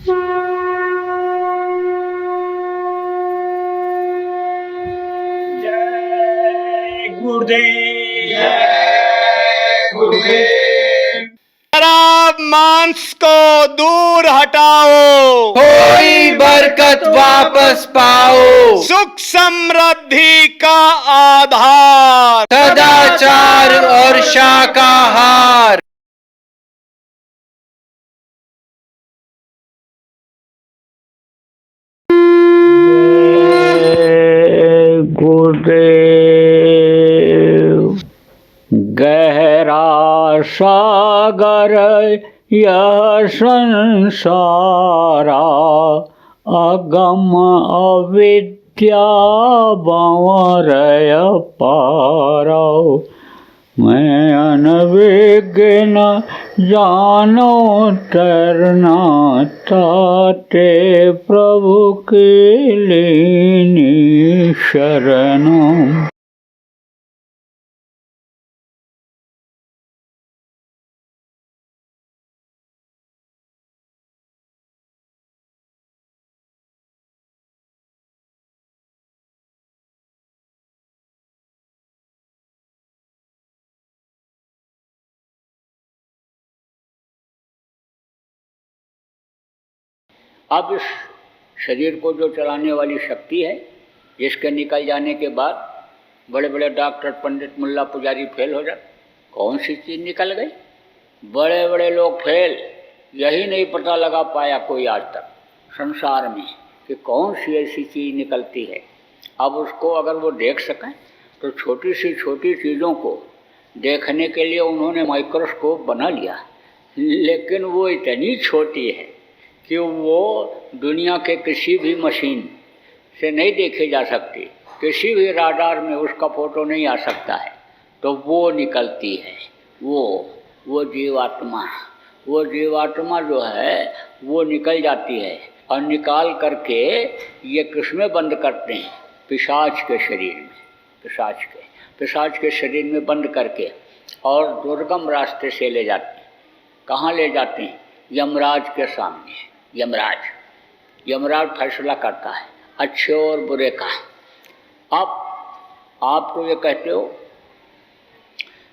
जय गुरुदेव। जय गुरुदेव। शराब मांस को दूर हटाओ, कोई बरकत वापस पाओ। सुख समृद्धि का आधार सदाचार और शाकाहार। गुरुदेव। गहरा सागर यह संसारा, अगम अविद्या भंवर पारा। मैं अनभिज्ञ जानो तरना, ताते प्रभु की लीनी शरणम। अब इस शरीर को जो चलाने वाली शक्ति है, जिसके निकल जाने के बाद बड़े बड़े डॉक्टर, पंडित, मुल्ला, पुजारी फेल हो जाते। कौन सी चीज़ निकल गई? बड़े बड़े लोग फेल, यही नहीं पता लगा पाया कोई आज तक संसार में कि कौन सी ऐसी चीज़ निकलती है। अब उसको अगर वो देख सकें तो छोटी सी छोटी चीज़ों को देखने के लिए उन्होंने माइक्रोस्कोप बना लिया, लेकिन वो इतनी छोटी है कि वो दुनिया के किसी भी मशीन से नहीं देखी जा सकती, किसी भी राडार में उसका फ़ोटो नहीं आ सकता है। तो वो निकलती है, वो जीवात्मा जो है वो निकल जाती है, और निकाल करके ये किसमें बंद करते हैं? पिशाच के शरीर में, पिशाच के शरीर में बंद करके, और दुर्गम रास्ते से ले जाते हैं। कहाँ ले जाते हैं? यमराज के सामने। यमराज फैसला करता है अच्छे और बुरे का। अब आप तो ये कहते हो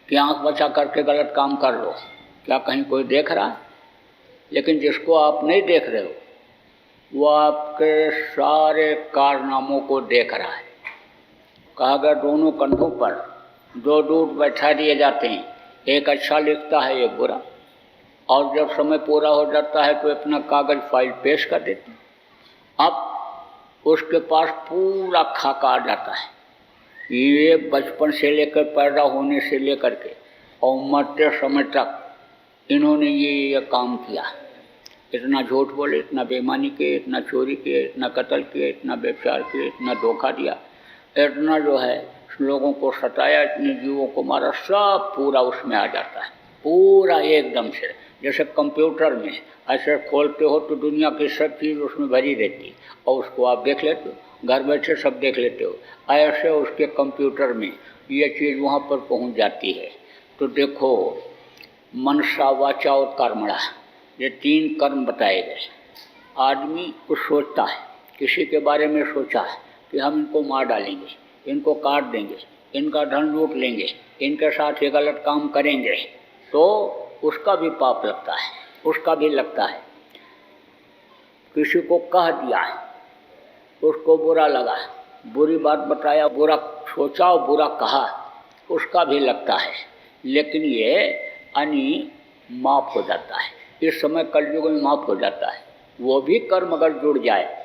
कि आंख बचा करके गलत काम कर लो, क्या कहीं कोई देख रहा है? लेकिन जिसको आप नहीं देख रहे हो वो आपके सारे कारनामों को देख रहा है। कहा गया दोनों कंधों पर दो दूत बैठा दिए जाते हैं, एक अच्छा लिखता है, एक बुरा, और जब समय पूरा हो जाता है तो अपना कागज़ फाइल पेश कर देते हैं। अब उसके पास पूरा खाका आ जाता है, ये बचपन से लेकर पैदा होने से लेकर के और मरते समय तक इन्होंने ये काम किया, इतना झूठ बोले, इतना बेईमानी किए, इतना चोरी किए, इतना कत्ल किए, इतना व्यभिचार किए, इतना धोखा दिया, इतना जो है लोगों को सताया, इतने जीवों को मारा, सब पूरा उसमें आ जाता है, पूरा एकदम से। जैसे कंप्यूटर में ऐसे खोलते हो तो दुनिया की सब चीज़ उसमें भरी रहती और उसको आप देख लेते हो, घर बैठे सब देख लेते हो। ऐसे उसके कंप्यूटर में ये चीज़ वहाँ पर पहुँच जाती है। तो देखो, मनसा, वाचा और कर्मणा, ये तीन कर्म बताए गए। आदमी कुछ सोचता है, किसी के बारे में सोचा है कि हम इनको मार डालेंगे, इनको काट देंगे, इनका धन लूट लेंगे, इनके साथ ये गलत काम करेंगे, तो उसका भी पाप लगता है, उसका भी लगता है। किसी को कह दिया है, उसको बुरा लगा, बुरी बात बताया, बुरा सोचा और बुरा कहा, उसका भी लगता है। लेकिन ये माफ़ हो जाता है, इस समय कलयुग में माफ़ हो जाता है। वो भी कर्म अगर जुड़ जाए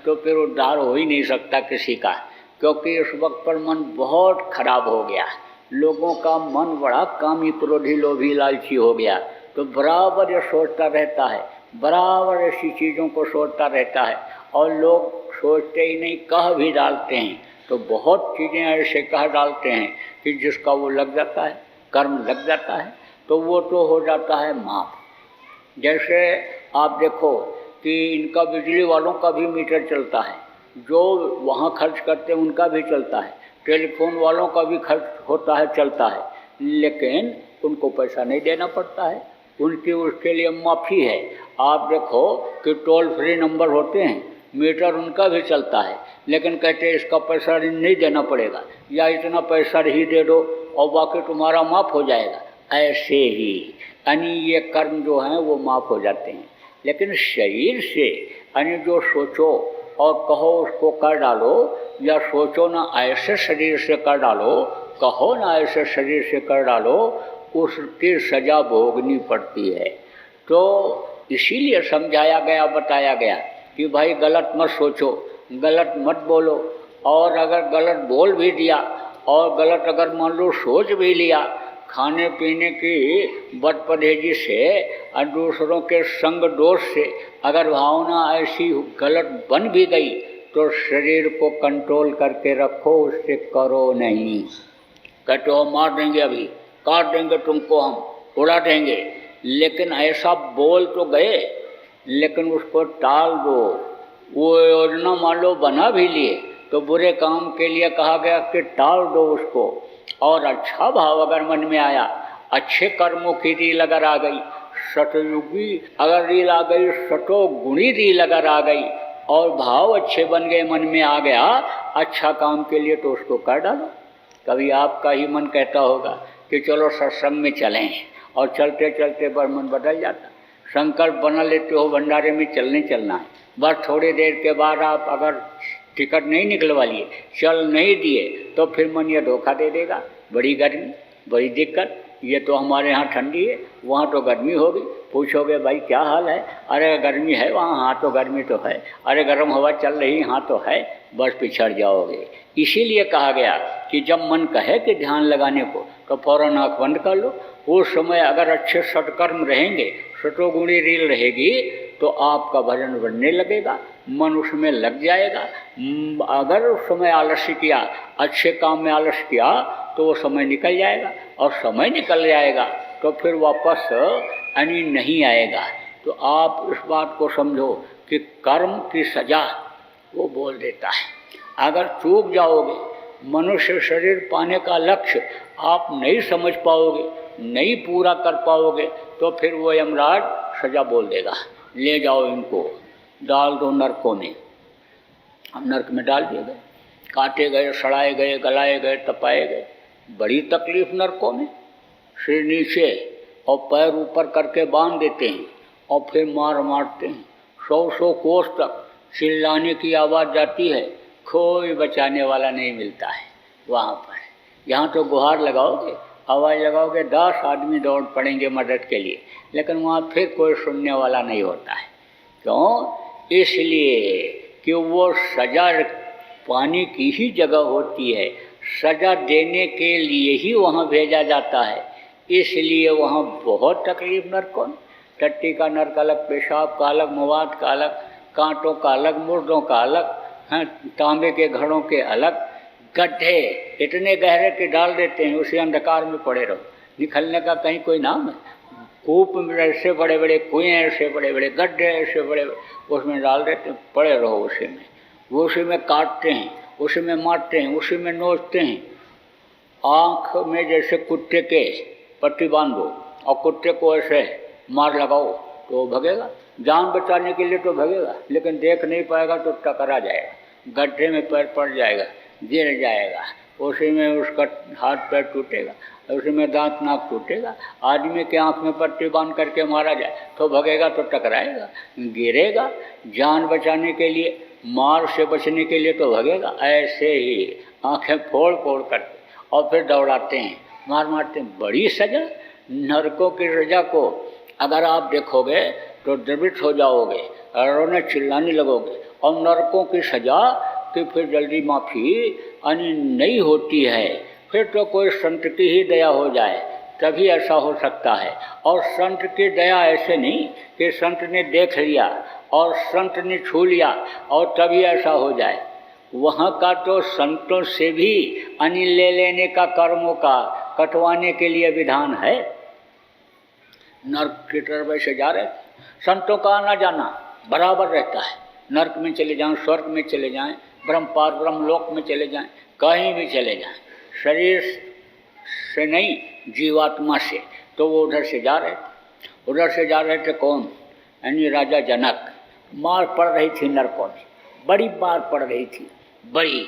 तो फिर उद्धार हो ही नहीं सकता किसी का, क्योंकि इस वक्त पर मन बहुत खराब हो गया। लोगों का मन बड़ा कामी, क्रोधी, लोभी, लालची हो गया। तो बराबर ये सोचता रहता है, बराबर ऐसी चीज़ों को सोचता रहता है, और लोग सोचते ही नहीं, कह भी डालते हैं। तो बहुत चीज़ें ऐसे कह डालते हैं कि जिसका वो लग जाता है, कर्म लग जाता है, तो वो तो हो जाता है माफ़। जैसे आप देखो कि इनका बिजली वालों का भी मीटर चलता है, जो वहाँ खर्च करते हैं उनका भी चलता है, टेलीफोन वालों का भी खर्च होता है, चलता है, लेकिन उनको पैसा नहीं देना पड़ता है। उनकी उसके लिए माफ़ी है। आप देखो कि टोल फ्री नंबर होते हैं, मीटर उनका भी चलता है, लेकिन कहते हैं इसका पैसा नहीं देना पड़ेगा या इतना पैसा ही दे दो और बाकी तुम्हारा माफ़ हो जाएगा। ऐसे ही यानी ये कर्म जो हैं वो माफ़ हो जाते हैं। लेकिन शरीर से यानी जो सोचो और कहो उसको कर डालो, या सोचो ना ऐसे शरीर से कर डालो, कहो ना ऐसे शरीर से कर डालो, उसकी सज़ा भोगनी पड़ती है। तो इसीलिए समझाया गया, बताया गया कि भाई गलत मत सोचो, गलत मत बोलो, और अगर गलत बोल भी दिया और गलत अगर मान लो सोच भी लिया, खाने पीने की बदपरहेजी से और दूसरों के संग दोष से अगर भावना ऐसी गलत बन भी गई तो शरीर को कंट्रोल करके रखो, उससे करो नहीं। कहते हो मार देंगे, अभी काट देंगे तुमको, हम उड़ा देंगे, लेकिन ऐसा बोल तो गए, लेकिन उसको टाल दो। वो योजना मान लो बना भी लिए तो बुरे काम के लिए कहा गया कि टाल दो उसको, और अच्छा भाव अगर मन में आया, अच्छे कर्मों की रील अगर आ गई, सतयुगी अगर रील आ गई, सतो गुणी रील अगर आ गई और भाव अच्छे बन गए, मन में आ गया अच्छा काम के लिए, तो उसको कर डालो। कभी आपका ही मन कहता होगा कि चलो सत्संग में चलें, और चलते चलते पर मन बदल जाता। संकल्प बना लेते हो भंडारे में चलने चलना है, बस थोड़ी देर के बाद आप अगर टिकट नहीं निकलवा लिए, चल नहीं दिए, तो फिर मन ये धोखा दे देगा, बड़ी गर्मी, बड़ी दिक्कत, ये तो हमारे यहाँ ठंडी है, वहाँ तो गर्मी होगी। पूछोगे भाई क्या हाल है, अरे गर्मी है वहाँ, हाँ तो गर्मी तो है, अरे गर्म हवा चल रही, हाँ तो है, बस पिछड़ जाओगे। इसीलिए कहा गया कि जब मन कहे कि ध्यान लगाने को तो फौरन आँख बंद कर लो। उस समय अगर अच्छे सत्कर्म रहेंगे, सतोगुणी रील रहेगी, तो आपका भजन बनने लगेगा, मन उसमें लग जाएगा। अगर उस समय आलस्य किया, अच्छे काम में आलस्य किया, तो वो समय निकल जाएगा, और समय निकल जाएगा तो फिर वापस यानी नहीं आएगा। तो आप इस बात को समझो कि कर्म की सज़ा वो बोल देता है। अगर चूक जाओगे, मनुष्य शरीर पाने का लक्ष्य आप नहीं समझ पाओगे, नहीं पूरा कर पाओगे, तो फिर वो यमराज सज़ा बोल देगा, ले जाओ इनको, डाल दो नरकों में। हम नरक में डाल दिए गए, काटे गए, सड़ाए गए, गलाए गए, तपाए गए, बड़ी तकलीफ नरकों में। सिर नीचे और पैर ऊपर करके बांध देते हैं और फिर मारते हैं, 100 कोस तक चिल्लाने की आवाज़ जाती है, कोई बचाने वाला नहीं मिलता है वहाँ पर। यहाँ तो गुहार लगाओगे, आवाज़ लगाओगे, 10 आदमी दौड़ पड़ेंगे मदद के लिए, लेकिन वहाँ फिर कोई सुनने वाला नहीं होता है। क्यों? इसलिए कि वो सज़ा पाने की ही जगह होती है, सज़ा देने के लिए ही वहाँ भेजा जाता है। इसलिए वहाँ बहुत तकलीफ नरकों में, टट्टी का नर्क अलग, पेशाब का अलग, मवाद का अलग, कांटों का अलग, मुर्दों का अलग, तांबे के घड़ों के अलग, गड्ढे इतने गहरे के डाल देते हैं, उसी अंधकार में पड़े रहो, निकलने का कहीं कोई नाम है? कूप में ऐसे बड़े बड़े कुएँ, ऐसे बड़े बड़े गड्ढे, ऐसे बड़े उसमें डाल देते हैं, पड़े रहो उसी में। वो उसी में काटते हैं, उसी में मारते हैं, उसी में नोचते हैं। आँख में जैसे कुत्ते के पट्टी बांधो और कुत्ते को ऐसे मार लगाओ तो भगेगा, जान बचाने के लिए तो भगेगा, लेकिन देख नहीं पाएगा तो टकरा जाएगा, गड्ढे में पैर पड़ जाएगा, गिर जाएगा, उसी में उसका हाथ पैर टूटेगा, उसी में दांत नाक टूटेगा। आदमी के आँख में पट्टी बांध करके मारा जाए तो भगेगा तो टकराएगा, गिरेगा, जान बचाने के लिए, मार से बचने के लिए तो भगेगा। ऐसे ही आँखें फोड़ फोड़ करके और फिर दौड़ाते हैं, मारते हैं। बड़ी सज़ा नरकों की सज़ा को अगर आप देखोगे तो द्रवित हो जाओगे, रोने चिल्लाने लगोगे। और नरकों की सज़ा कि फिर जल्दी माफ़ी नहीं होती है, फिर तो कोई संत की ही दया हो जाए तभी ऐसा हो सकता है। और संत की दया ऐसे नहीं कि संत ने देख लिया और संत ने छू लिया और तभी ऐसा हो जाए। वहाँ का तो संतों से भी अनिल ले लेने का, कर्मों का कटवाने के लिए विधान है। नर्क की तरफ ऐसे जा रहे, संतों का आना जाना बराबर रहता है, नर्क में चले जाएं, स्वर्ग में चले जाएं, ब्रह्मपार ब्रह्मलोक में चले जाएं, कहीं भी चले जाएं, शरीर से नहीं जीवात्मा से, तो वो उधर से जा रहे। उधर से जा रहे थे कौन, यानी राजा जनक। मार पड़ रही थी नरकों में, बड़ी मार पड़ रही थी, बड़ी।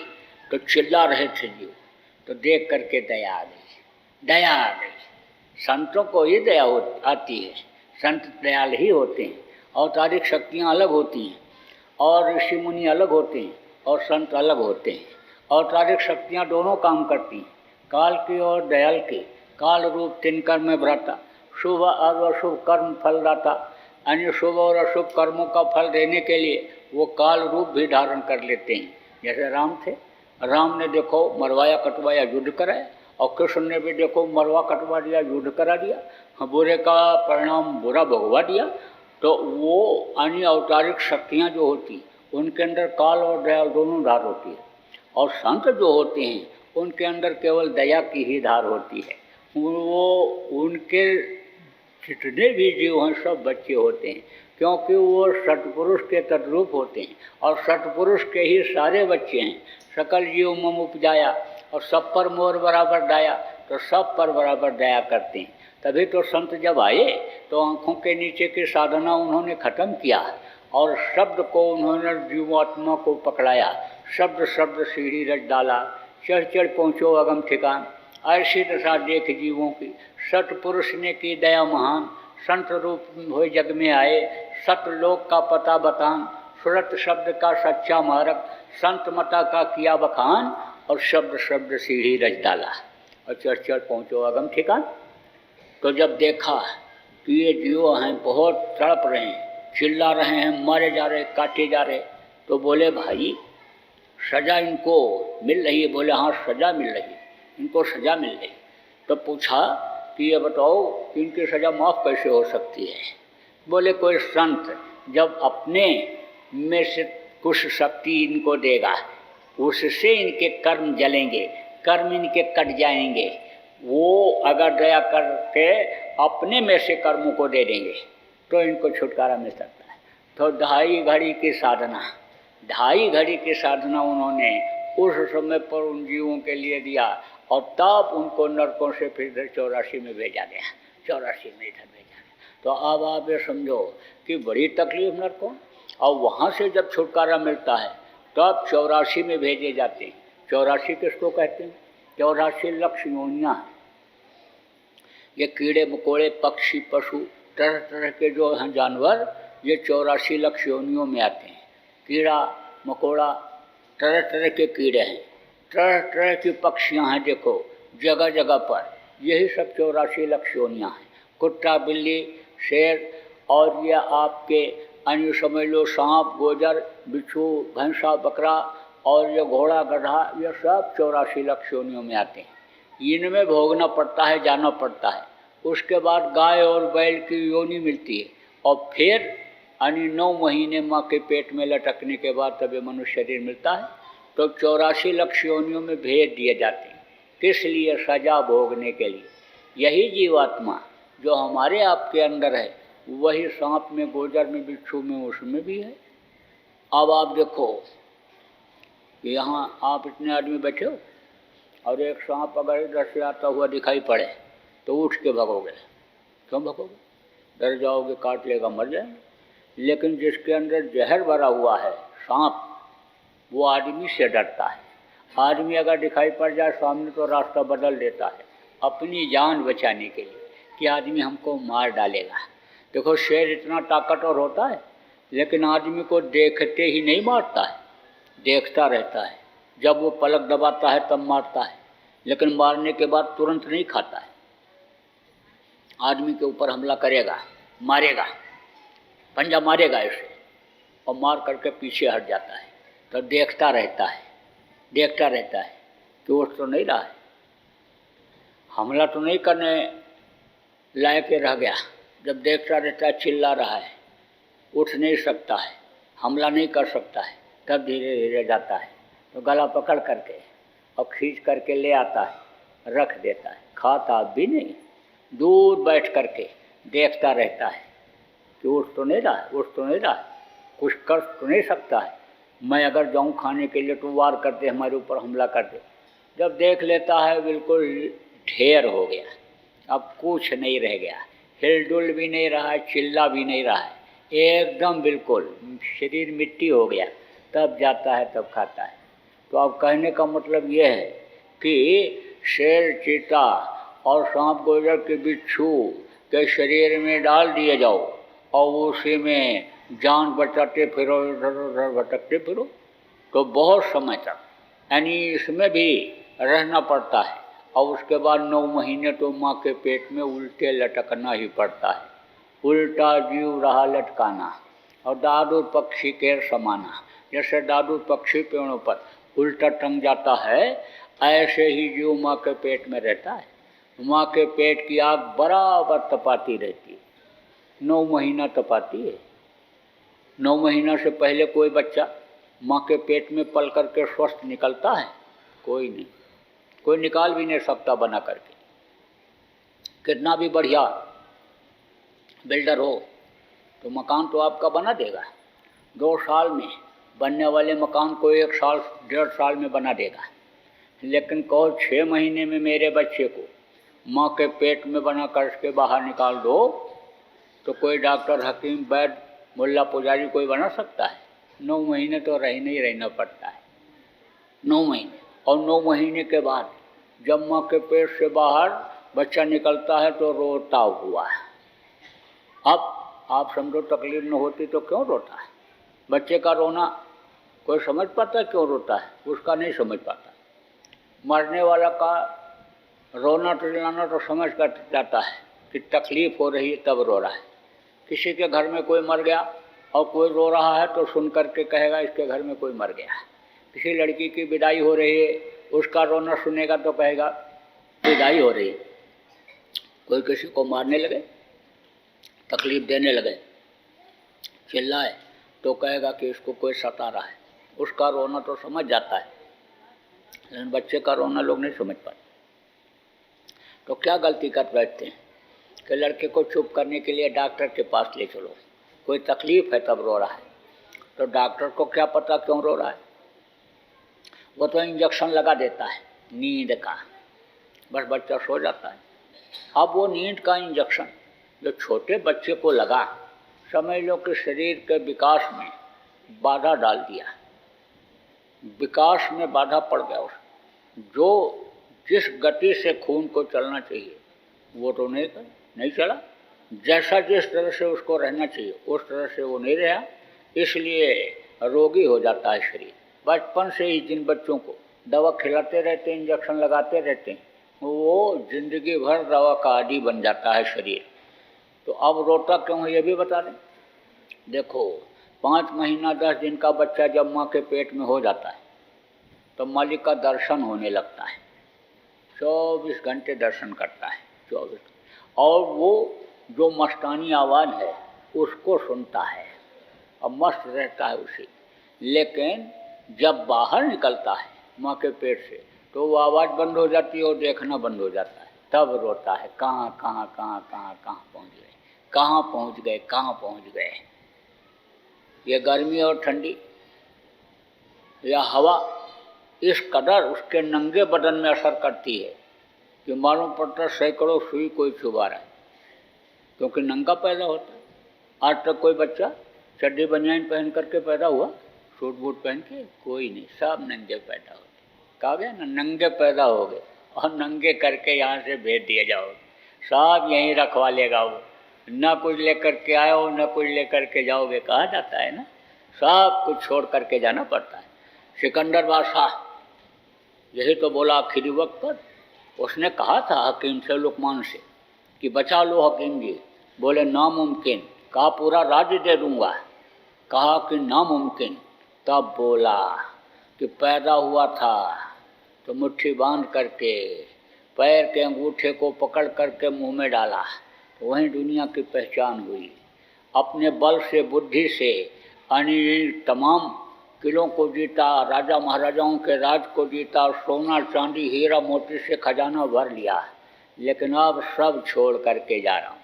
तो चिल्ला रहे थे जीव, तो देख करके दया आ गई, दया आ गई। संतों को ही दया आती है, संत दयाल ही होते हैं। अवतारिक शक्तियाँ अलग होती हैं, और ऋषि मुनि अलग होते हैं, और संत अलग होते हैं। अवतारिक शक्तियाँ दोनों काम करती हैं, काल की और दयाल की। काल रूप तीन कर्म में भ्राता, शुभ और अशुभ कर्म फलदाता, यानी शुभ और अशुभ कर्मों का फल देने के लिए वो काल रूप भी धारण कर लेते हैं। जैसे राम थे, राम ने देखो मरवाया कटवाया युद्ध कराया, और कृष्ण ने भी देखो मरवा कटवा दिया, युद्ध करा दिया, बुरे का परिणाम बुरा भोगवा दिया। तो वो अन्य अवतारिक शक्तियाँ जो होती उनके अंदर काल और दयाल दोनों धार होती है, और संत जो होते हैं उनके अंदर केवल दया की ही धार होती है। वो उनके जितने भी जीव हैं सब बच्चे होते हैं, क्योंकि वो सतपुरुष के तद्रूप होते हैं, और सतपुरुष के ही सारे बच्चे हैं। सकल जीव मम उपजाया, और सब पर मोर बराबर दया, तो सब पर बराबर दया करते हैं। तभी तो संत जब आए तो आँखों के नीचे की साधना उन्होंने खत्म किया, और शब्द को उन्होंने जीवात्मा को पकड़ाया। शब्द शब्द सीढ़ी रच डाला, चढ़ चढ़ पहुँचो अगम ठिकान। ऐसी दशा देख जीवों की, सतपुरुष ने की दया महान। संत रूप हुए जग में आए, सतलोक का पता बतान। सुरत शब्द का सच्चा मार्ग, संत मता का किया बखान। और शब्द शब्द सीढ़ी रच डाला, और चढ़ चढ़ पहुँचो अगम ठिकान। तो जब देखा कि ये जीव हैं बहुत तड़प रहे हैं, चिल्ला रहे हैं, मारे जा रहे, काटे जा रहे, तो बोले भाई सज़ा इनको मिल रही है। बोले हाँ सज़ा मिल रही है, इनको सज़ा मिल रही। तो पूछा कि ये बताओ कि इनकी सज़ा माफ़ कैसे हो सकती है। बोले कोई संत जब अपने में से कुछ शक्ति इनको देगा, उससे इनके कर्म जलेंगे, कर्म इनके कट जाएंगे। वो अगर दया करके अपने में से कर्मों को दे देंगे तो इनको छुटकारा मिल सकता है। तो 2.5 घड़ी की साधना, 2.5 घड़ी की साधना उन्होंने उस समय पर उन जीवों के लिए दिया, और तब उनको नरकों से फिर 84 में भेजा गया, 84 में इधर भेजा गया। तो अब आप ये समझो कि बड़ी तकलीफ नरकों, और वहाँ से जब छुटकारा मिलता है तब 84 में भेजे जाते हैं। 84 किसको कहते हैं? 84 लक्ष योनियाँ। ये कीड़े मकोड़े पक्षी पशु तरह तरह के जो हैं जानवर, ये 84 लक्ष योनियों में आते हैं। कीड़ा मकोड़ा तरह तरह के कीड़े हैं, तरह तरह की पक्षियाँ हैं, देखो जगह जगह पर। यही सब 84 लक्ष योनियाँ हैं। कुत्ता बिल्ली शेर, और ये आपके अन्य समझ लो सांप गोजर बिच्छू भैंसा बकरा, और ये घोड़ा गधा, ये सब 84 लक्ष योनियों में आते हैं। इनमें भोगना पड़ता है, जाना पड़ता है। उसके बाद गाय और बैल की योनि मिलती है, और फिर यानी 9 महीने माँ के पेट में लटकने के बाद तभी मनुष्य शरीर मिलता है। तो 84 लक्ष योनियों में भेज दिए जाते हैं। किस लिए? सजा भोगने के लिए। यही जीवात्मा जो हमारे आपके अंदर है, वही सांप में गोजर में बिच्छू में उसमें भी है। अब आप देखो यहाँ आप इतने आदमी बैठे हो, और एक सांप अगर इधर से आता हुआ दिखाई पड़े तो उठ के भगोगे। क्यों भगोगे? डर जाओगे, काट लेगा, मर जाएंगे। लेकिन जिसके अंदर जहर भरा हुआ है सांप, वो आदमी से डरता है। आदमी अगर दिखाई पड़ जाए सामने तो रास्ता बदल देता है अपनी जान बचाने के लिए, कि आदमी हमको मार डालेगा। देखो शेर इतना ताकतवर होता है, लेकिन आदमी को देखते ही नहीं मारता है, देखता रहता है। जब वो पलक दबाता है तब मारता है, लेकिन मारने के बाद तुरंत नहीं खाता है। आदमी के ऊपर हमला करेगा, मारेगा, पंजा मारेगा इसे, और मार करके पीछे हट जाता है। तो देखता रहता है, देखता रहता है कि उठ तो नहीं रहा है, हमला तो नहीं करने लायक रह गया। जब देखता रहता है, चिल्ला रहा है, उठ नहीं सकता है, हमला नहीं कर सकता है, तब धीरे धीरे जाता है। तो गला पकड़ करके और खींच करके ले आता है, रख देता है, खाता भी नहीं, दूर बैठ करके देखता रहता है कि उठ तो नहीं रहा है, उठ तो नहीं रहा है, कुछ कर तो नहीं सकता है। मैं अगर जाऊं खाने के लिए तो वार कर दे, हमारे ऊपर हमला कर दे। जब देख लेता है बिल्कुल ढेर हो गया, अब कुछ नहीं रह गया, हिलडुल भी नहीं रहा है, चिल्ला भी नहीं रहा है, एकदम बिल्कुल शरीर मिट्टी हो गया, तब जाता है तब खाता है। तो अब कहने का मतलब ये है कि शेर, चीता और सांप गोजर के बिच्छू के शरीर में डाल दिए जाओ और उसी में जान बचाते फिरो, इधर उधर भटकते फिरो, तो बहुत समय तक यानी इसमें भी रहना पड़ता है। और उसके बाद 9 महीने तो माँ के पेट में उल्टे लटकना ही पड़ता है। उल्टा जीव रहा लटकाना और दादू पक्षी के समाना। जैसे दादू पक्षी पेड़ों पर उल्टा टंग जाता है, ऐसे ही जीव माँ के पेट में रहता है। माँ के पेट की आग बराबर तपाती रहती है, 9 महीना तपाती है। 9 महीना से पहले कोई बच्चा माँ के पेट में पल करके स्वस्थ निकलता है? कोई नहीं, कोई निकाल भी नहीं सकता बना करके। कितना भी बढ़िया बिल्डर हो तो मकान तो आपका बना देगा, 2 साल में बनने वाले मकान को 1 साल 1.5 साल में बना देगा। लेकिन कहो 6 महीने में मेरे बच्चे को माँ के पेट में बना कर के बाहर निकाल दो, तो कोई डॉक्टर, हकीम, वैद्य, मुल्ला, पुजारी कोई बना सकता है? 9 महीने तो रहना पड़ता है, 9 महीने। और 9 महीने के बाद जब माँ के पेट से बाहर बच्चा निकलता है तो रोता हुआ है। अब आप समझो तकलीफ न होती तो क्यों रोता है? बच्चे का रोना कोई समझ पाता है क्यों रोता है? उसका नहीं समझ पाता। मरने वाला का रोना चिल्लाना तो समझ कर जाता है कि तकलीफ हो रही है तब रो रहा है। किसी के घर में कोई मर गया और कोई रो रहा है तो सुन करके कहेगा इसके घर में कोई मर गया है। किसी लड़की की विदाई हो रही है, उसका रोना सुनेगा तो कहेगा विदाई हो रही है। कोई किसी को मारने लगे, तकलीफ देने लगे, चिल्लाए तो कहेगा कि इसको कोई सता रहा है। उसका रोना तो समझ जाता है, लेकिन बच्चे का रोना लोग नहीं समझ पाते। तो क्या गलती कर बैठते हैं कि लड़के को चुप करने के लिए डॉक्टर के पास ले चलो, कोई तकलीफ है तब रो रहा है। तो डॉक्टर को क्या पता क्यों रो रहा है? वो तो इंजेक्शन लगा देता है नींद का, बस बच्चा सो जाता है। अब वो नींद का इंजेक्शन जो छोटे बच्चे को लगा, समझ लो कि शरीर के विकास में बाधा डाल दिया, विकास में बाधा पड़ गया। उस जो जिस गति से खून को चलना चाहिए वो तो नहीं चला, जैसा जिस तरह से उसको रहना चाहिए उस तरह से वो नहीं रहा, इसलिए रोगी हो जाता है शरीर। बचपन से ही जिन बच्चों को दवा खिलाते रहते हैं, इंजेक्शन लगाते रहते हैं, वो जिंदगी भर दवा का आदी बन जाता है शरीर। तो अब रोता क्यों है ये भी बता दें। देखो 5 महीना 10 दिन का बच्चा जब माँ के पेट में हो जाता है तो मालिक का दर्शन होने लगता है, 24 घंटे दर्शन करता है, 24। और वो जो मस्तानी आवाज़ है उसको सुनता है और मस्त रहता है उसे। लेकिन जब बाहर निकलता है माँ के पेट से तो वो आवाज़ बंद हो जाती है और देखना बंद हो जाता है, तब रोता है कहाँ पहुँच गए, कहाँ पहुँच गए। ये गर्मी और ठंडी या हवा इस कदर उसके नंगे बदन में असर करती है कि मालूम पड़ता है सैकड़ों सुई कोई चुभा रहा है, क्योंकि नंगा पैदा होता है। आज तक कोई बच्चा चड्डी बनियान पहन करके पैदा हुआ, सूट बूट पहन के? कोई नहीं, सब नंगे पैदा होते। कहा गया ना, नंगे पैदा हो गए और नंगे करके यहाँ से भेज दिए जाओगे, सब यहीं रखवा लेगा वो, ना कुछ लेकर के आओ ना कुछ लेकर के जाओगे, कहा जाता है ना, सब कुछ छोड़ करके जाना पड़ता है। सिकंदर बादशाह यही तो बोला आखिरी वक्त पर, उसने कहा था हकीम से, लुकमान से, कि बचा लो हकीम जी। बोले नामुमकिन। कहा पूरा राज्य दे दूंगा। कहा कि नामुमकिन। तब बोला कि पैदा हुआ था तो मुट्ठी बांध करके पैर के अंगूठे को पकड़ करके मुंह में डाला, तो वहीं दुनिया की पहचान हुई। अपने बल से, बुद्धि से अनिल तमाम किलों को जीता, राजा महाराजाओं के राज को जीता, सोना चांदी हीरा मोती से खजाना भर लिया, लेकिन अब सब छोड़ करके जा रहा हूँ।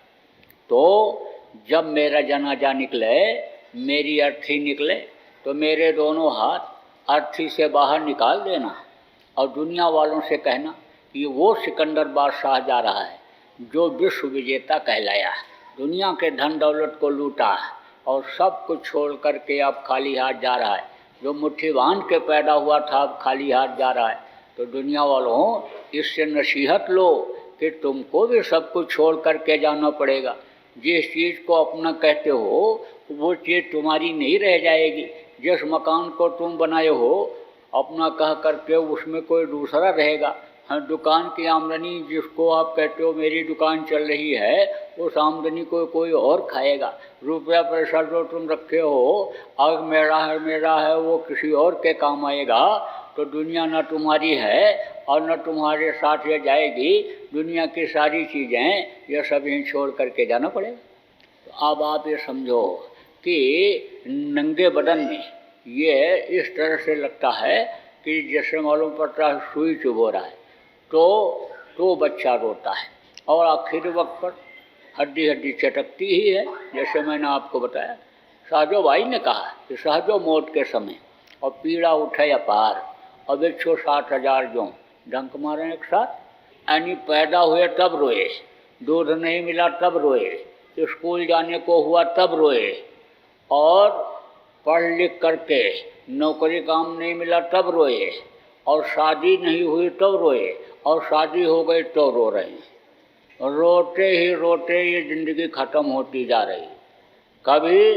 तो जब मेरा जनाजा निकले, मेरी अर्थी निकले, तो मेरे दोनों हाथ अर्थी से बाहर निकाल देना और दुनिया वालों से कहना कि वो सिकंदर बादशाह जा रहा है, जो विश्व विजेता कहलाया, दुनिया के धन दौलत को लूटा और सब कुछ छोड़ करके अब खाली हाथ जा रहा है। जो मुट्ठी बांध के पैदा हुआ था अब खाली हाथ जा रहा है। तो दुनिया वालों, इससे नसीहत लो कि तुमको भी सब कुछ छोड़ करके जाना पड़ेगा। जिस चीज़ को अपना कहते हो वो चीज़ तुम्हारी नहीं रह जाएगी। जिस मकान को तुम बनाए हो अपना कह करके उसमें कोई दूसरा रहेगा। हाँ, दुकान की आमदनी जिसको आप कहते हो मेरी दुकान चल रही है, उस आमदनी को कोई और खाएगा। रुपया पैसा जो तुम रखे हो अब मेरा है वो किसी और के काम आएगा। तो दुनिया न तुम्हारी है और न तुम्हारे साथ ये जाएगी। दुनिया की सारी चीज़ें ये सब यहीं छोड़ करके जाना पड़ेगा। तो अब आप ये समझो कि नंगे बदन में ये इस तरह से लगता है कि जैसे मालूम पड़ता है सुई चुभो रहा है। तो बच्चा रोता है और आखिरी वक्त पर हड्डी हड्डी चटकती ही है। जैसे मैंने आपको बताया, साजो भाई ने कहा कि सहजो मौत के समय और पीड़ा उठे अपार और 160,000 जो डंक मारे एक साथ। यानी पैदा हुए तब रोए, दूध नहीं मिला तब रोए, स्कूल जाने को हुआ तब रोए, और पढ़ लिख करके नौकरी काम नहीं मिला तब रोए, और शादी नहीं हुई तब रोए, और शादी हो गई तो रो रहे हैं। रोते ही रोते ये ज़िंदगी ख़त्म होती जा रही। कभी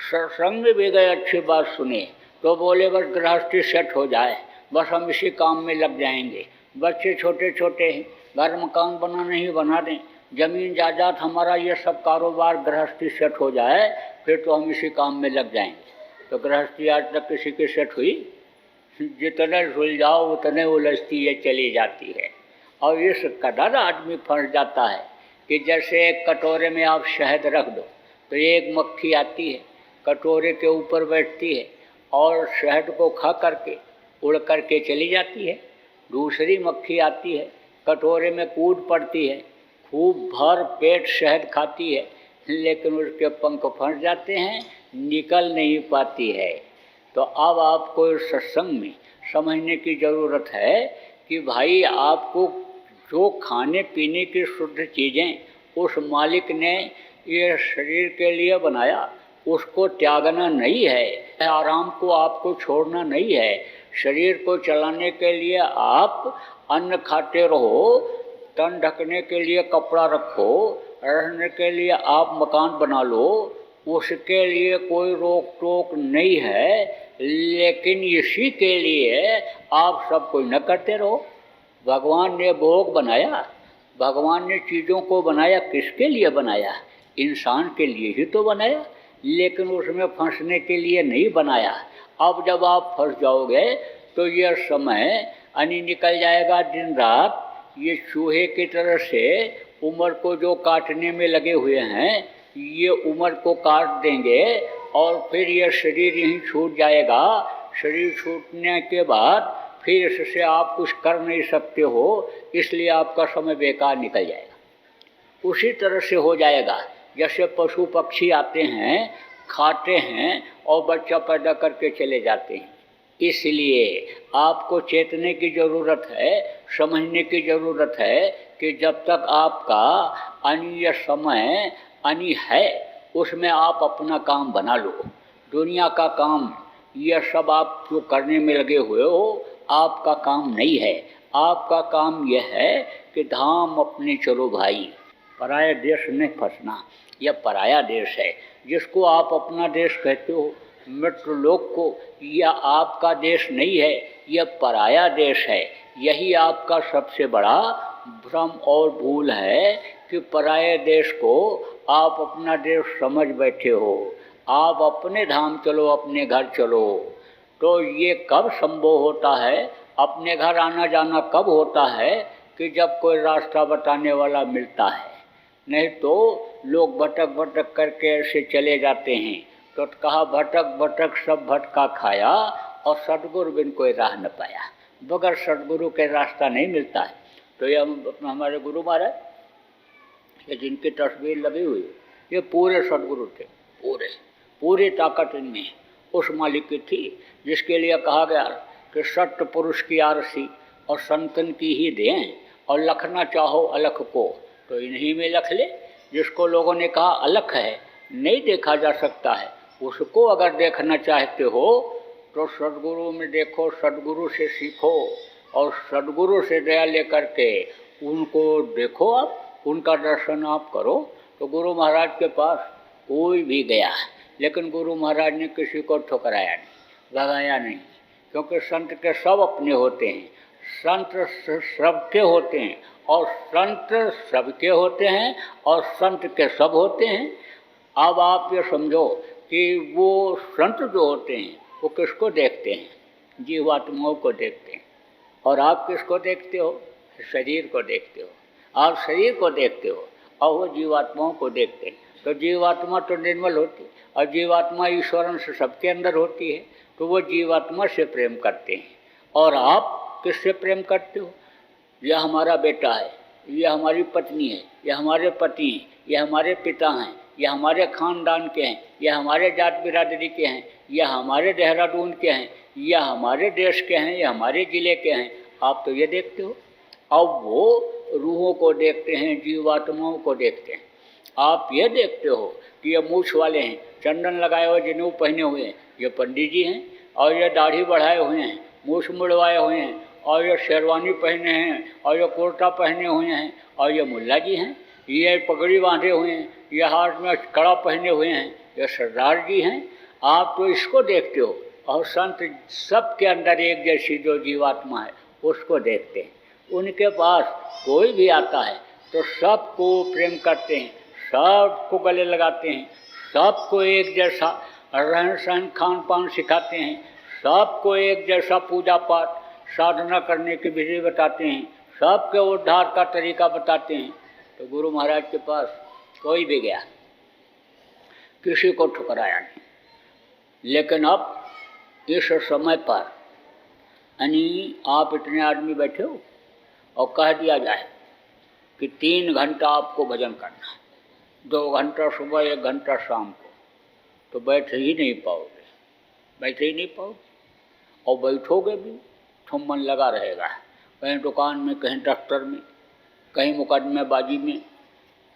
सत्संग में भी गए, अच्छी बात सुने तो बोले बस गृहस्थी सेट हो जाए, बस हम इसी काम में लग जाएंगे। बच्चे छोटे छोटे हैं, घर मकान बना नहीं बना दें, ज़मीन जायदाद हमारा ये सब कारोबार गृहस्थी सेट हो जाए फिर तो हम इसी काम में लग जाएंगे। तो गृहस्थी आज तक किसी की सेट हुई? जितने सुलझाओ उतने उलझती ये चली जाती है। और इस कदर आदमी फंस जाता है कि जैसे एक कटोरे में आप शहद रख दो तो एक मक्खी आती है, कटोरे के ऊपर बैठती है और शहद को खा करके उड़ करके चली जाती है। दूसरी मक्खी आती है, कटोरे में कूद पड़ती है, खूब भर पेट शहद खाती है, लेकिन उसके पंख फंस जाते हैं, निकल नहीं पाती है। तो अब आपको इस सत्संग में समझने की ज़रूरत है कि भाई आपको जो खाने पीने की शुद्ध चीज़ें उस मालिक ने ये शरीर के लिए बनाया उसको त्यागना नहीं है। आराम को आपको छोड़ना नहीं है। शरीर को चलाने के लिए आप अन्न खाते रहो, तन ढकने के लिए कपड़ा रखो, रहने के लिए आप मकान बना लो, उसके लिए कोई रोक टोक नहीं है। लेकिन इसी के लिए आप सब कुछ न करते रहो। भगवान ने भोग बनाया, भगवान ने चीज़ों को बनाया, किसके लिए बनाया? इंसान के लिए ही तो बनाया, लेकिन उसमें फंसने के लिए नहीं बनाया। अब जब आप फंस जाओगे तो यह समय यानी निकल जाएगा दिन रात। ये चूहे की तरह से उम्र को जो काटने में लगे हुए हैं, ये उम्र को काट देंगे और फिर यह शरीर यहीं छूट जाएगा। शरीर छूटने के बाद फिर इससे आप कुछ कर नहीं सकते हो, इसलिए आपका समय बेकार निकल जाएगा। उसी तरह से हो जाएगा जैसे पशु पक्षी आते हैं, खाते हैं और बच्चा पैदा करके चले जाते हैं। इसलिए आपको चेतने की ज़रूरत है, समझने की ज़रूरत है कि जब तक आपका अन्य समय अन्य है उसमें आप अपना काम बना लो। दुनिया का काम यह सब आप जो करने में लगे हुए हो आपका काम नहीं है। आपका काम यह है कि धाम अपने चलो भाई, पराया देश नहीं फंसना। यह पराया देश है जिसको आप अपना देश कहते हो। मृत्यु लोक को यह आपका देश नहीं है, यह पराया देश है। यही आपका सबसे बड़ा भ्रम और भूल है कि पराये देश को आप अपना देश समझ बैठे हो। आप अपने धाम चलो, अपने घर चलो। तो ये कब संभव होता है? अपने घर आना जाना कब होता है? कि जब कोई रास्ता बताने वाला मिलता है। नहीं तो लोग भटक भटक करके ऐसे चले जाते हैं। तो कहा भटक भटक सब भटका खाया और सतगुरु बिन कोई राह न पाया। बगैर सतगुरु के रास्ता नहीं मिलता है। तो ये हमारे गुरु महाराज, ये जिनकी तस्वीर लगी हुई, ये पूरे सतगुरु थे। पूरी ताकत इनमें उस मालिक की थी जिसके लिए कहा गया कि सत्य पुरुष की आरसी और संतन की ही दें, और लखना चाहो अलख को तो इन्हीं में लख ले। जिसको लोगों ने कहा अलख है, नहीं देखा जा सकता है, उसको अगर देखना चाहते हो तो सद्गुरु में देखो, सद्गुरु से सीखो और सद्गुरु से दया लेकर के उनको देखो, आप उनका दर्शन आप करो। तो गुरु महाराज के पास कोई भी गया, लेकिन गुरु महाराज ने किसी को ठुकराया नहीं, भगाया नहीं, क्योंकि संत के सब अपने होते हैं, संत सबके होते हैं और संत सबके होते हैं और संत के सब होते हैं। अब आप ये समझो कि वो संत जो होते हैं वो किसको देखते हैं? जीवात्माओं को देखते हैं। और आप किसको देखते हो? शरीर को देखते हो। आप शरीर को देखते हो और वो जीवात्माओं को देखते हैं। तो जीवात्मा तो निर्मल होती है और जीवात्मा ईश्वर से सबके अंदर होती है, तो वो जीवात्मा से प्रेम करते हैं। और आप किससे प्रेम करते हो? यह हमारा बेटा है, यह हमारी पत्नी है, यह हमारे पति हैं, यह हमारे पिता हैं, यह हमारे खानदान के हैं, यह हमारे जात बिरादरी के हैं, यह हमारे देहरादून के हैं, यह हमारे देश के हैं, यह हमारे ज़िले के हैं। आप तो ये देखते हो। अब वो रूहों को देखते हैं, जीवात्माओं को देखते हैं। आप ये देखते हो कि ये मूछ वाले हैं, चंदन लगाए हुए, जनेऊ पहने हुए हैं, ये पंडित जी हैं, और ये दाढ़ी बढ़ाए हुए हैं, मूछ मुड़वाए हुए हैं, और ये शेरवानी पहने हैं, और ये कुर्ता पहने हुए हैं, और ये मुल्ला जी हैं, ये पगड़ी बांधे हुए हैं, ये हाथ में कड़ा पहने हुए हैं, ये सरदार जी हैं। आप तो इसको देखते हो और संत सब के अंदर एक जैसी जो जीवात्मा है उसको देखते हैं। उनके पास कोई भी आता है तो सबको प्रेम करते हैं, सबको गले लगाते हैं, सबको एक जैसा रहन सहन खान पान सिखाते हैं, सबको एक जैसा पूजा पाठ साधना करने की विधि बताते हैं, सबके उद्धार का तरीका बताते हैं। तो गुरु महाराज के पास कोई भी गया, किसी को ठुकराया नहीं। लेकिन अब इस समय पर यानी आप इतने आदमी बैठे हो और कह दिया जाए कि 3 घंटा आपको भजन करना है, 2 घंटा सुबह, 1 घंटा शाम को, तो बैठ ही नहीं पाओगे, बैठ ही नहीं पाओगे। और बैठोगे भी तो मन लगा रहेगा, कहीं दुकान में, कहीं दफ्तर में, कहीं मुकदमेबाजी में,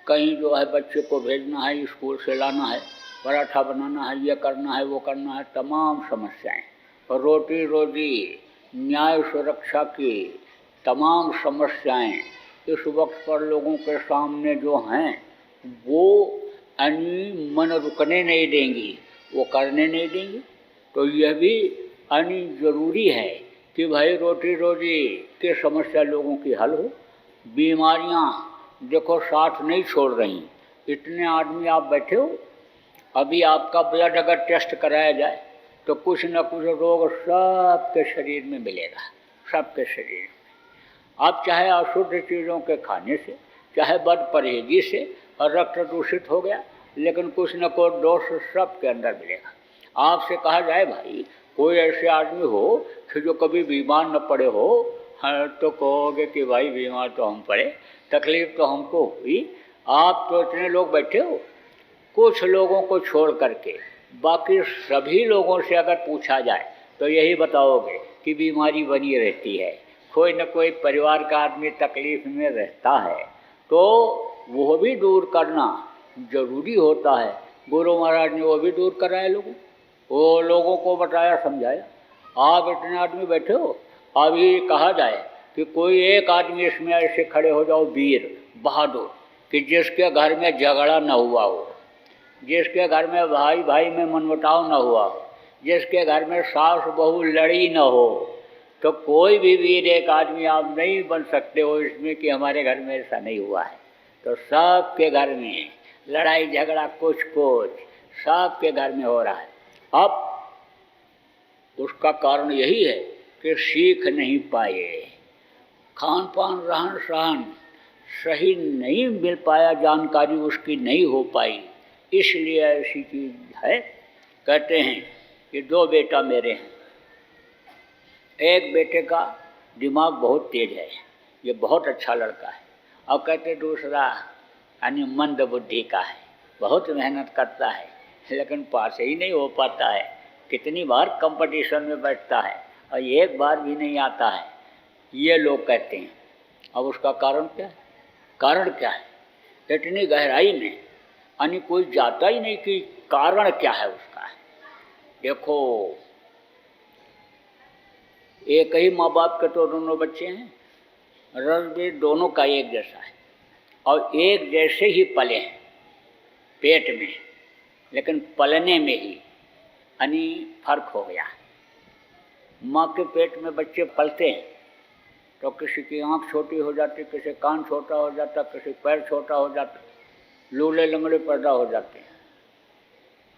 कहीं जो है बच्चे को भेजना है, स्कूल से लाना है, पराठा बनाना है, ये करना है, वो करना है, तमाम समस्याएं, और रोटी रोजी, न्याय सुरक्षा की तमाम समस्याएं इस वक्त पर लोगों के सामने जो हैं वो यानी मन रुकने नहीं देंगी, वो करने नहीं देंगी। तो यह भी यानी ज़रूरी है कि भाई रोटी रोजी की समस्या लोगों की हल हो। बीमारियां देखो साथ नहीं छोड़ रही। इतने आदमी आप बैठे हो, अभी आपका ब्लड अगर टेस्ट कराया जाए तो कुछ न कुछ रोग सबके शरीर में मिलेगा, सबके शरीर में। आप चाहे अशुद्ध चीज़ों के खाने से, चाहे बद परहेजी से और रक्त दूषित हो गया, लेकिन कुछ न कुछ दोष सबके अंदर मिलेगा। आपसे कहा जाए भाई कोई ऐसे आदमी हो कि जो कभी बीमार न पड़े हो, हाँ, तो कहोगे कि भाई बीमार तो हम पड़े, तकलीफ़ तो हमको हुई। आप तो इतने लोग बैठे हो, कुछ लोगों को छोड़ करके बाकी सभी लोगों से अगर पूछा जाए तो यही बताओगे कि बीमारी बनी रहती है, कोई न कोई परिवार का आदमी तकलीफ़ में रहता है, तो वो भी दूर करना ज़रूरी होता है। गुरु महाराज ने वो भी दूर कराया, वो लोगों को बताया, समझाया। आप इतने आदमी बैठे हो, अभी कहा जाए कि कोई एक आदमी इसमें ऐसे खड़े हो जाओ, वीर बहादुर, कि जिसके घर में झगड़ा न हुआ हो, जिसके घर में भाई भाई में मनमुटाव न हुआ हो, जिसके घर में सास बहू लड़ी न हो, तो कोई भी वीर एक आदमी आप नहीं बन सकते हो इसमें कि हमारे घर में ऐसा नहीं हुआ है। तो सबके घर में लड़ाई झगड़ा कुछ कुछ सबके घर में हो रहा है। अब उसका कारण यही है कि सीख नहीं पाए, खान पान रहन सहन सही नहीं मिल पाया, जानकारी उसकी नहीं हो पाई, इसलिए ऐसी चीज़ है। कहते हैं कि 2 बेटा मेरे हैं, एक बेटे का दिमाग बहुत तेज है, ये बहुत अच्छा लड़का है, और कहते दूसरा यानी मंद बुद्धि का है, बहुत मेहनत करता है लेकिन पास ही नहीं हो पाता है, कितनी बार कंपटीशन में बैठता है और एक बार भी नहीं आता है, ये लोग कहते हैं। अब उसका कारण क्या है? कारण क्या है? इतनी गहराई में, यानी कोई जाता ही नहीं कि कारण क्या है उसका। देखो, एक ही माँ बाप के तो दोनों बच्चे हैं, रस भी दोनों का एक जैसा है और एक जैसे ही पले हैं पेट में, लेकिन पलने में ही यानी फर्क हो गया। माँ के पेट में बच्चे पलते हैं तो किसी की आँख छोटी हो जाती, किसी कान छोटा हो जाता, किसी पैर छोटा हो जाता, लूले लंगड़े पैदा हो जाते हैं,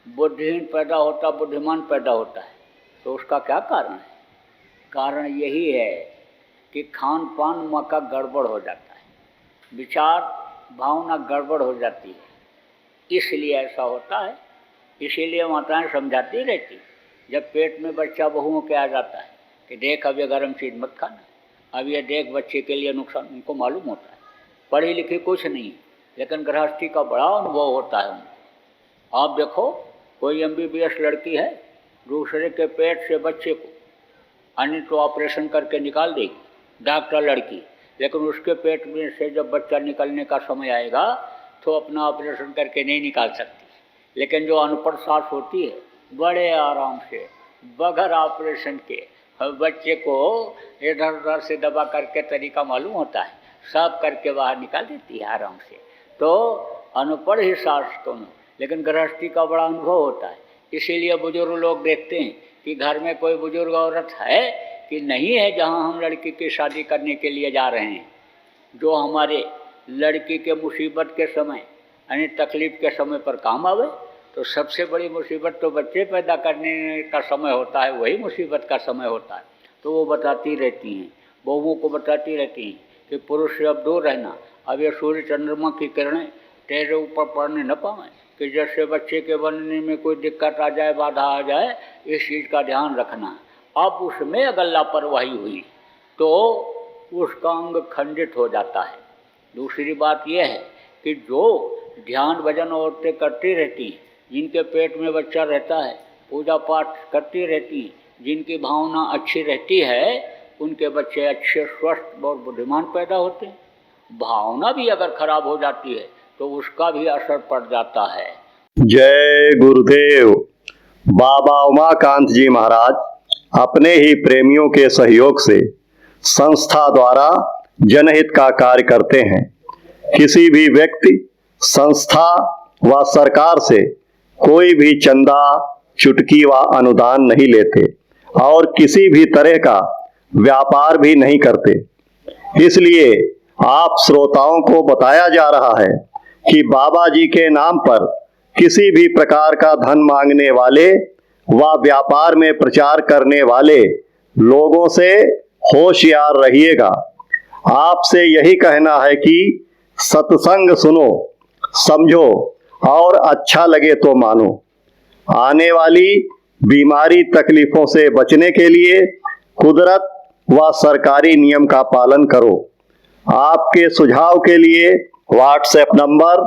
बुद्धिहीन पैदा होता, बुद्धिमान पैदा होता है। तो उसका क्या कारण है? कारण यही है कि खान पान माँ का गड़बड़ हो जाता है, विचार भावना गड़बड़ हो जाती है, इसलिए ऐसा होता है। इसीलिए माताएं समझाती रहती, जब पेट में बच्चा बहुओं के आ जाता है कि देख अब ये गर्म चीज़ मत खाना, अब ये देख बच्चे के लिए नुकसान। उनको मालूम होता है पढ़ी लिखी कुछ नहीं, लेकिन गृहस्थी का बड़ा अनुभव होता है उनको। आप देखो, कोई MBBS लड़की है, दूसरे के पेट से बच्चे को अन्य तो ऑपरेशन करके निकाल देगी डॉक्टर लड़की, लेकिन उसके पेट में से जब बच्चा निकलने का समय आएगा तो अपना ऑपरेशन करके नहीं निकाल सकती। लेकिन जो अनपढ़ सास होती है, बड़े आराम से बगैर ऑपरेशन के बच्चे को इधर उधर से दबा करके तरीका मालूम होता है, सब करके बाहर निकाल देती है आराम से। तो अनपढ़ ही सास तो नहीं, लेकिन गृहस्थी का बड़ा अनुभव होता है। इसीलिए बुजुर्ग लोग देखते हैं कि घर में कोई बुजुर्ग औरत है कि नहीं है जहाँ हम लड़की की शादी करने के लिए जा रहे हैं, जो हमारे लड़की के मुसीबत के समय यानी तकलीफ़ के समय पर काम आवे। तो सबसे बड़ी मुसीबत तो बच्चे पैदा करने का समय होता है, वही मुसीबत का समय होता है। तो वो बताती रहती हैं, बहुओं को बताती रहती हैं कि पुरुष से अब दूर रहना, अब ये सूर्य चंद्रमा की किरणें तेरे ऊपर पड़ने न पाएँ, कि जैसे बच्चे के बनने में कोई दिक्कत आ जाए, बाधा आ जाए, इस चीज़ का ध्यान रखना। अब उसमें अगर लापरवाही हुई तो उसका अंग खंडित हो जाता है। दूसरी बात यह है कि जो ध्यान भजन औरतें करती रहती हैं, जिनके पेट में बच्चा रहता है, पूजा पाठ करती रहती हैं, जिनकी भावना अच्छी रहती है, उनके बच्चे अच्छे स्वस्थ और बुद्धिमान पैदा होते हैं। भावना भी अगर खराब हो जाती है तो उसका भी असर पड़ जाता है। जय गुरुदेव। बाबा उमाकांत जी महाराज अपने ही प्रेमियों के सहयोग से संस्था द्वारा जनहित का कार्य करते हैं। किसी भी व्यक्ति, संस्था व सरकार से कोई भी चंदा, चुटकी व अनुदान नहीं लेते और किसी भी तरह का व्यापार भी नहीं करते। इसलिए आप श्रोताओं को बताया जा रहा है कि बाबा जी के नाम पर किसी भी प्रकार का धन मांगने वाले व व्यापार में प्रचार करने वाले लोगों से होशियार रहिएगा। आपसे यही कहना है कि सत्संग सुनो, समझो और अच्छा लगे तो मानो। आने वाली बीमारी तकलीफों से बचने के लिए कुदरत व सरकारी नियम का पालन करो। आपके सुझाव के लिए व्हाट्सएप नंबर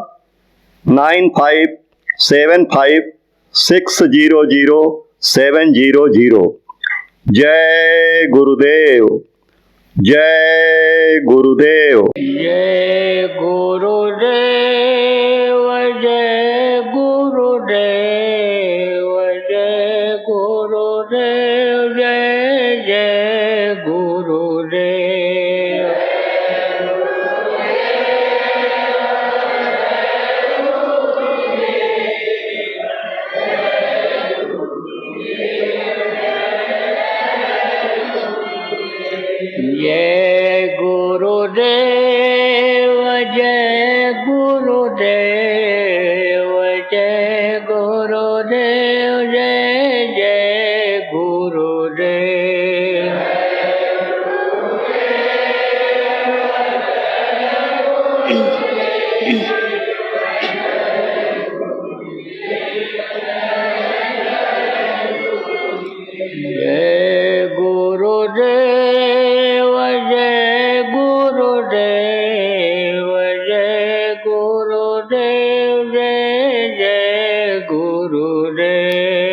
9575600700। जय गुरुदेव, जय गुरुदेव। जय गुरुदेव, जय गुरुदेव, जय गुरुदेव, जय जय गुरुदेव। जय गुरुदेव, जय गुरुदेव, जय गुरुदेव, जय जय गुरुदेव। जय गुरुदेव, जय गुरुदेव, जय गुरुदेव, जय जय गुरुदेव।